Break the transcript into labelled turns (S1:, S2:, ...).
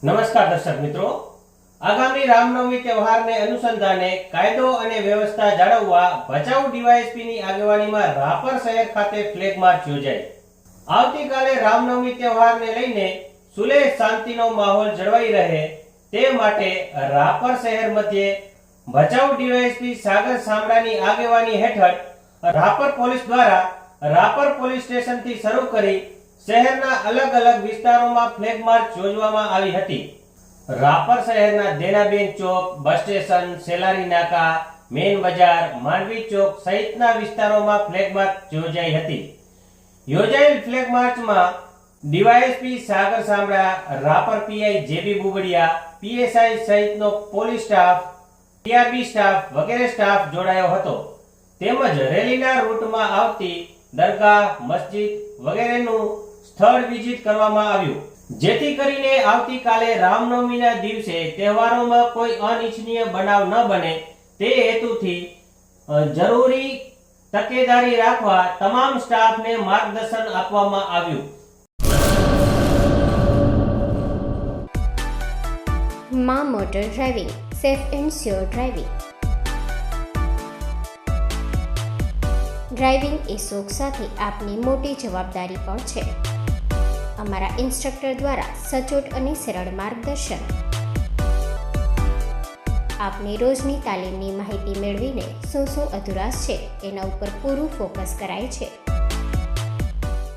S1: નમસ્કાર દર્શક મિત્રો, આગામી રામનવમી તહેવારને અનુસંધાને કાયદો અને વ્યવસ્થા જાળવવા ભચાઉ ડીવાયએસપીની આગેવાનીમાં રાપર શહેર ખાતે ફ્લેગ માર્ચ યોજાઈ। આવતીકાલે રામનવમી તહેવારને લઈને સુલેહ શાંતિનો માહોલ જળવાઈ રહે તે માટે રાપર શહેર મધ્યે ભચાઉ ડીવાયએસપી સાગર સામડાની આગેવાની હેઠળ રાપર પોલીસ દ્વારા રાપર પોલીસ સ્ટેશનથી શરૂ કરી શહેરના અલગ અલગ વિસ્તારોમાં ફ્લેગ માર્ચ યોજવામાં આવી હતી। રાપર શહેરના દેનાબેન ચોક, બસ સ્ટેશન, સેલારી નાકા, મેન બજાર, માંડવી ચોક સહિતના વિસ્તારોમાં ફ્લેગ માર્ચ યોજાઈ હતી। યોજાયેલ ફ્લેગ માર્ચમાં ડીવાયએસપી સાગર સામડા, રાપર પીઆઈ જેબી બુબડિયા, પીએસઆઈ સહિતનો પોલીસ સ્ટાફ, ટીઆરબી સ્ટાફ વગેરે સ્ટાફ જોડાયો હતો। તેમજ રેલીના રૂટમાં આવતી દરગાહ, મસ્જિદ વગેરેનું સ્થળ વિઝિટ કરવામાં આવ્યું, જેથી કરીને આવતીકાલે રામનવમીના દિવસે તહેવારોમાં કોઈ અનિચ્છનીય બનાવ ન બને તે હેતુથી જરૂરી તકેદારી રાખવા તમામ સ્ટાફને માર્ગદર્શન આપવામાં આવ્યું।
S2: માં motor driving, safe and sure driving. Driving એ શોખ સાથે આપની મોટી જવાબદારી પણ છે। અમારા ઇન્સ્ટ્રક્ટર દ્વારા સચોટ અને સરળ માર્ગદર્શન આપની રોજની તાલીમની માહિતી મેળવીને શું અધુરાશ છે એના ઉપર પૂરું ફોકસ કરાય છે।